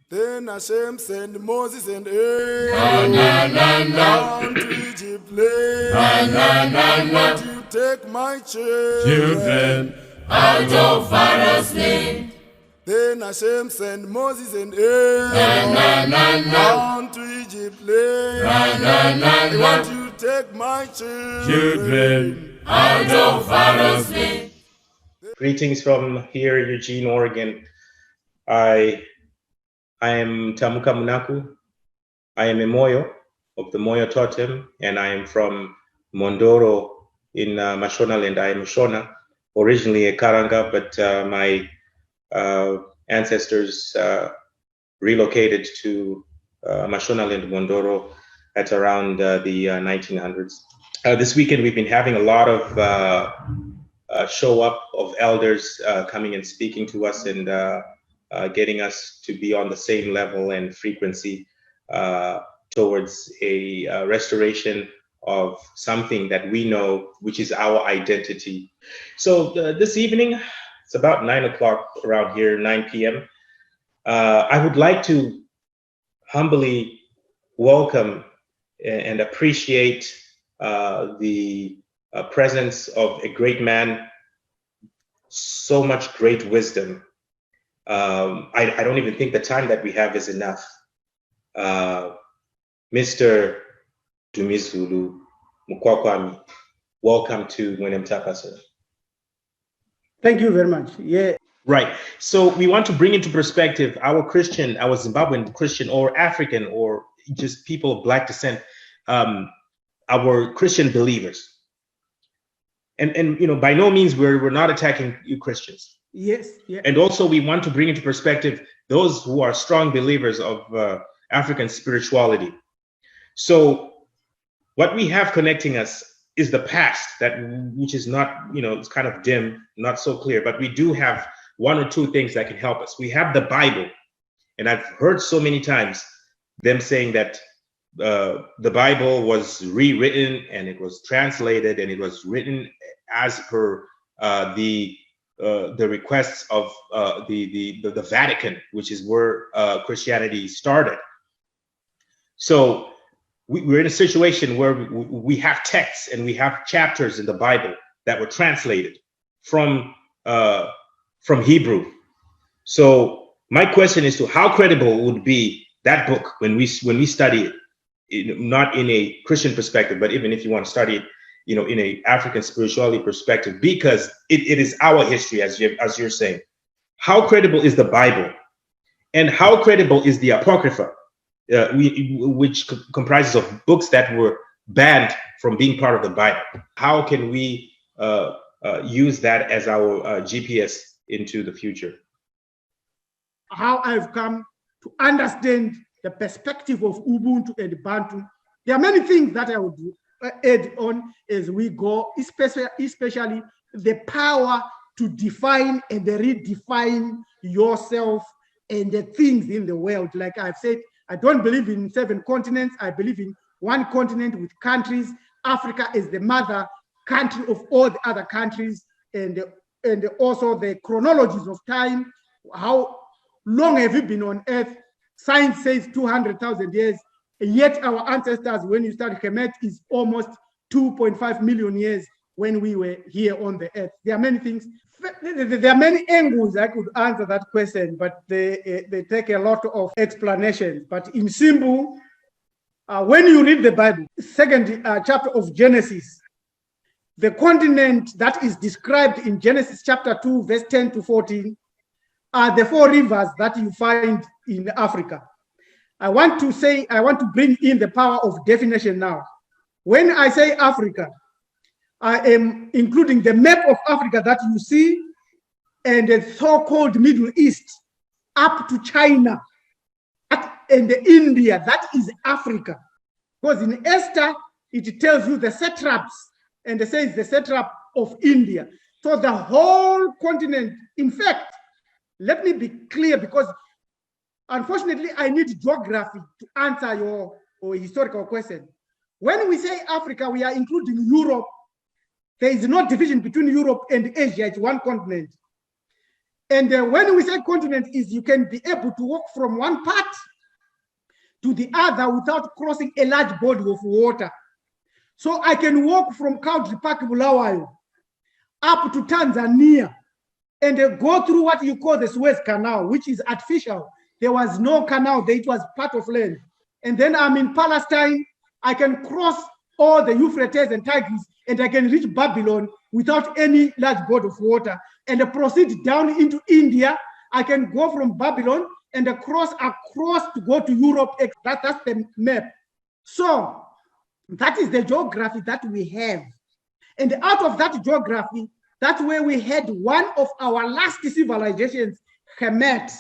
Then Hashem sent Moses and Aaron down to Egypt land. But you take my children out of Pharaoh's land. Then Hashem sent Moses and Aaron down to Egypt land. But you take my children out of Pharaoh's land. Greetings from here, Eugene, Oregon. I am Tamuka Munaku. I am a Moyo of the Moyo Totem, and I am from Mondoro in Mashonaland. I am a Shona, originally a Karanga, but my ancestors relocated to Mashonaland, Mondoro at around the 1900s. This weekend, we've been having a lot of show up of elders coming and speaking to us and getting us to be on the same level and frequency towards a restoration of something that we know, which is our identity. So this evening, it's about 9 o'clock around here, 9 p.m. I would like to humbly welcome and appreciate the presence of a great man, so much great wisdom. I don't even think the time that we have is enough. Mr. Dumizulu Mukwakwami, welcome to Mwene Mtapa, sir. Thank you very much. Yeah. Right. So we want to bring into perspective our Zimbabwean Christian or African or just people of Black descent, our Christian believers. And you know, by no means we're not attacking you Christians. Yes. Yeah. And also we want to bring into perspective those who are strong believers of African spirituality. So what we have connecting us is the past, which is not, you know, it's kind of dim, not so clear, but we do have one or two things that can help us. We have the Bible, and I've heard so many times them saying that the Bible was rewritten and it was translated and it was written as per the requests of the Vatican, which is where Christianity started. So we're in a situation where we have texts and we have chapters in the Bible that were translated from Hebrew. So my question is to how credible would be that book when we study it, not in a Christian perspective, but even if you want to study it, you know, in a African spirituality perspective, because it is our history, as you're saying. How credible is the Bible, and how credible is the Apocrypha, which comprises of books that were banned from being part of the Bible? How can we use that as our GPS into the future? How I've come to understand the perspective of Ubuntu and Bantu. There are many things that I would add on as we go, especially the power to define and redefine yourself and the things in the world. Like I've said, I don't believe in 7 continents. I believe in one continent with countries. Africa is the mother country of all the other countries, and also the chronologies of time. How long have you been on Earth? Science says 200,000 years, yet our ancestors, when you start Kemet, is almost 2.5 million years when we were here on the Earth. There are many things. There are many angles I could answer that question, but they take a lot of explanations. But in simple, when you read the Bible, second chapter of Genesis, the continent that is described in Genesis chapter 2, verse 10 to 14, are the 4 rivers that you find in Africa. I want to bring in the power of definition now. When I say Africa, I am including the map of Africa that you see and the so-called Middle East up to China and India. That is Africa. Because in Esther, it tells you the satraps, and it says the satrap of India. So the whole continent, in fact, let me be clear, because unfortunately I need geography to answer your historical question. When we say Africa, we are including Europe. There is no division between Europe and Asia, it's one continent. And when we say continent, is you can be able to walk from one part to the other without crossing a large body of water. So I can walk from Country Park, Bulawayo, up to Tanzania, and go through what you call the Suez Canal, which is artificial. There was no canal there, it was part of land. And then I'm in Palestine, I can cross all the Euphrates and Tigris, and I can reach Babylon without any large body of water, and proceed down into India. I can go from Babylon and across to go to Europe. That's the map. So that is the geography that we have. And out of that geography, that's where we had one of our last civilizations, Kemet.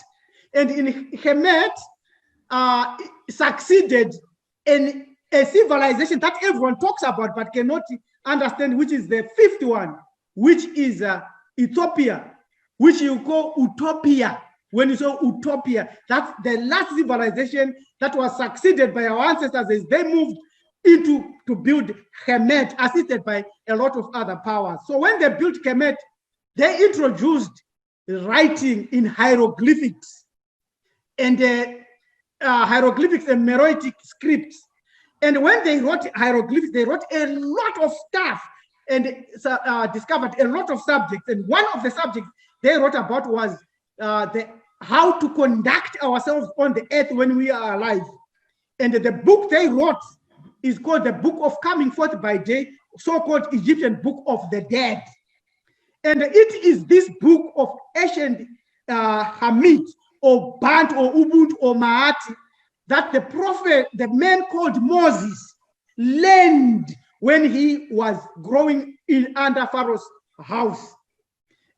And in Kemet, succeeded in a civilization that everyone talks about but cannot understand, which is the fifth one, which is Ethiopia, which you call Utopia. When you say Utopia, that's the last civilization that was succeeded by our ancestors as they moved to build Kemet, assisted by a lot of other powers. So when they built Kemet, they introduced writing in hieroglyphics and hieroglyphics and Meroitic scripts. And when they wrote hieroglyphics, they wrote a lot of stuff and discovered a lot of subjects. And one of the subjects they wrote about was how to conduct ourselves on the earth when we are alive. And the book they wrote is called the Book of Coming Forth by Day, so-called Egyptian Book of the Dead. And it is this book of ancient Hamid or Bant or Ubuntu or Maati that the prophet, the man called Moses, learned when he was growing in under Pharaoh's house.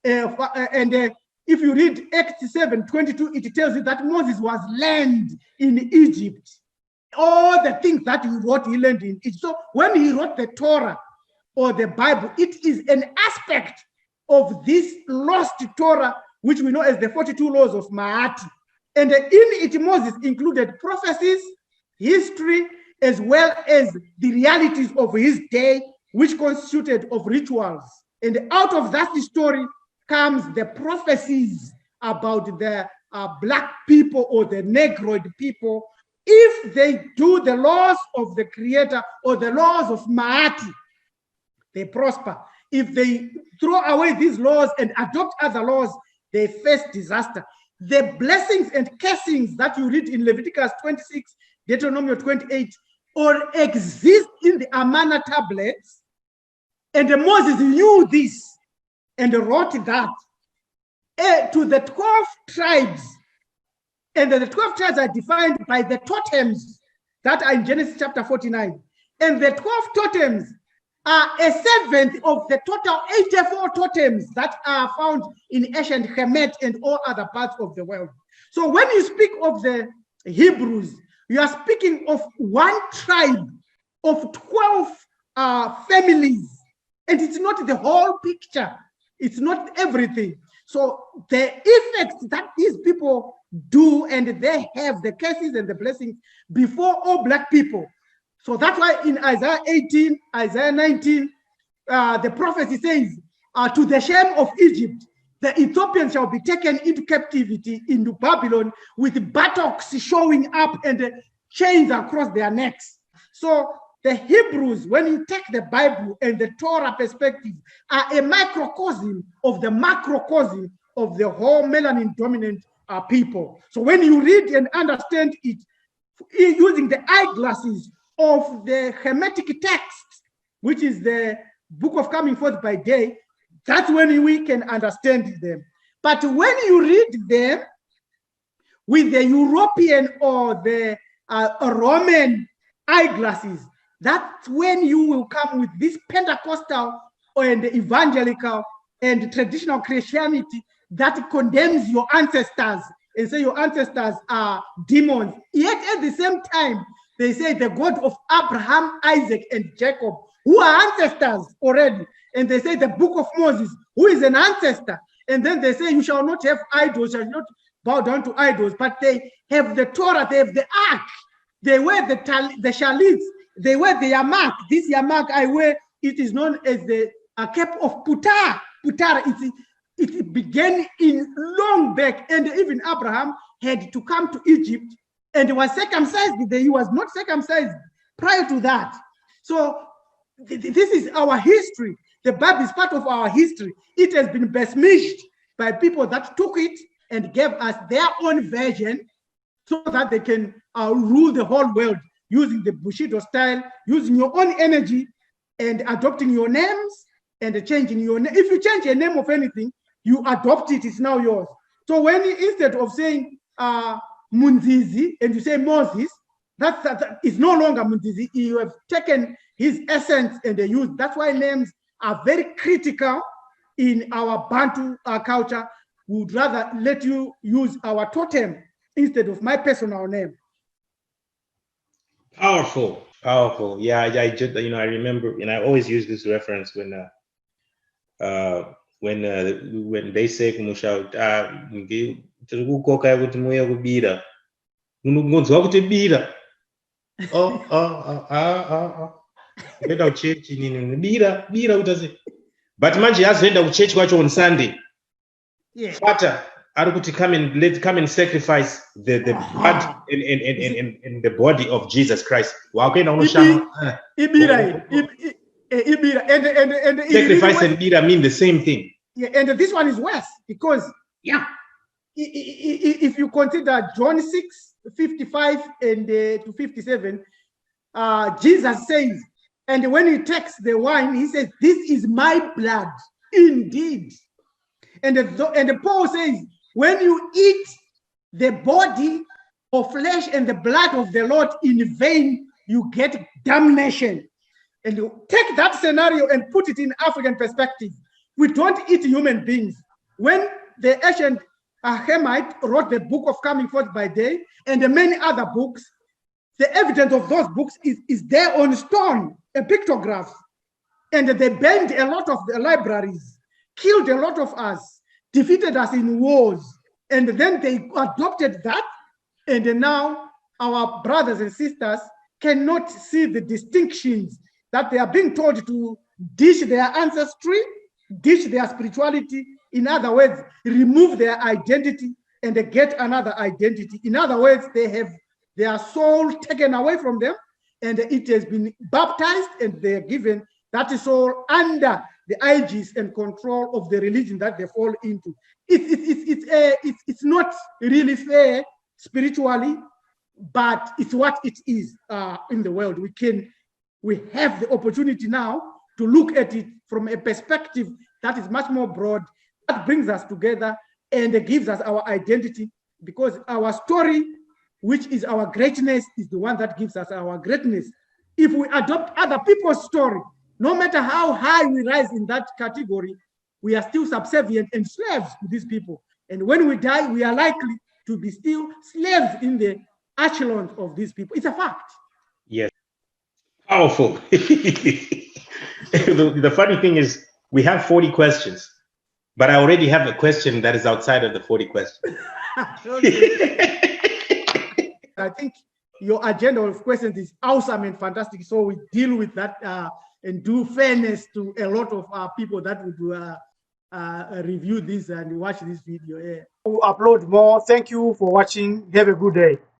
If you read Acts 7:22, it tells you that Moses was learned in Egypt. All the things that he wrote, he learned in Egypt. So when he wrote the Torah or the Bible, it is an aspect of this lost Torah, which we know as the 42 laws of Maati. And in it, Moses included prophecies, history, as well as the realities of his day, which constituted of rituals. And out of that story comes the prophecies about the black people or the Negroid people. If they do the laws of the Creator or the laws of Maati, they prosper. If they throw away these laws and adopt other laws, they face disaster. The blessings and cursings that you read in Leviticus 26, Deuteronomy 28, or exist in the Amana tablets, and Moses knew this and wrote that to the 12 tribes. And the 12 tribes are defined by the totems that are in Genesis chapter 49. And the 12 totems are a seventh of the total 84 totems that are found in ancient Kemet and all other parts of the world. So when you speak of the Hebrews, you are speaking of one tribe of 12 families. And it's not the whole picture. It's not everything. So the effects that these people do, and they have the curses and the blessings before all black people. So that's why in Isaiah 18, Isaiah 19, the prophecy says, to the shame of Egypt, the Ethiopians shall be taken into captivity into Babylon with buttocks showing up and chains across their necks. So the Hebrews, when you take the Bible and the Torah perspective, are a microcosm of the macrocosm of the whole melanin dominant people. So when you read and understand it using the eyeglasses of the Hermetic text, which is the Book of Coming Forth by Day, that's when we can understand them. But when you read them with the European or the Roman eyeglasses, that's when you will come with this Pentecostal and evangelical and traditional Christianity that condemns your ancestors and say your ancestors are demons. Yet at the same time, they say the God of Abraham, Isaac, and Jacob, who are ancestors already. And they say the book of Moses, who is an ancestor. And then they say you shall not have idols, shall not bow down to idols. But they have the Torah, they have the Ark, they wear the Shalits, they wear the Yamak. This Yamak I wear, it is known as the cap of Putar. Putar, it began in long back, and even Abraham had to come to Egypt and was circumcised. He was not circumcised prior to that. So this is our history. The Bible is part of our history. It has been besmirched by people that took it and gave us their own version so that they can rule the whole world using the Bushido style, using your own energy and adopting your names and changing your name. If you change a name of anything, you adopt it, it's now yours. So when instead of saying Munzizi and you say Moses, that is no longer Munzizi. You have taken his essence and they use. That's why names are very critical in our Bantu culture. We would rather let you use our totem instead of my personal name. Powerful, powerful. Yeah, I just, I remember, and I always use this reference when they say kumusha but manje yazoenda kuchurch kwacho on Sunday. Yeah. Father, come and sacrifice the blood in the body of Jesus Christ. Sacrifice and bira mean the same thing. Yeah, and this one is worse because if you consider John 6:55 and to 57, Jesus says, and when he takes the wine, he says, "This is my blood, indeed." And Paul says, when you eat the body or flesh and the blood of the Lord in vain, you get damnation. And you take that scenario and put it in African perspective. We don't eat human beings. When the ancient Hamite wrote the book of Coming Forth by Day and the many other books, the evidence of those books is there on stone, a pictograph. And they banned a lot of the libraries, killed a lot of us, defeated us in wars. And then they adopted that. And now our brothers and sisters cannot see the distinctions that they are being told to dish their ancestry, dish their spirituality. In other words, remove their identity and they get another identity. In other words, they have their soul taken away from them and it has been baptized and they're given that soul under the aegis and control of the religion that they fall into. It's not really fair spiritually, but it's what it is in the world. We have the opportunity now to look at it from a perspective that is much more broad, that brings us together and gives us our identity, because our story, which is our greatness, is the one that gives us our greatness. If we adopt other people's story, no matter how high we rise in that category, we are still subservient and slaves to these people. And when we die, we are likely to be still slaves in the echelons of these people. It's a fact. Yes. Powerful. The funny thing is, we have 40 questions, but I already have a question that is outside of the 40 questions. I think your agenda of questions is awesome and fantastic. So we deal with that and do fairness to a lot of people that would review this and watch this video. Yeah. We'll upload more. Thank you for watching. Have a good day.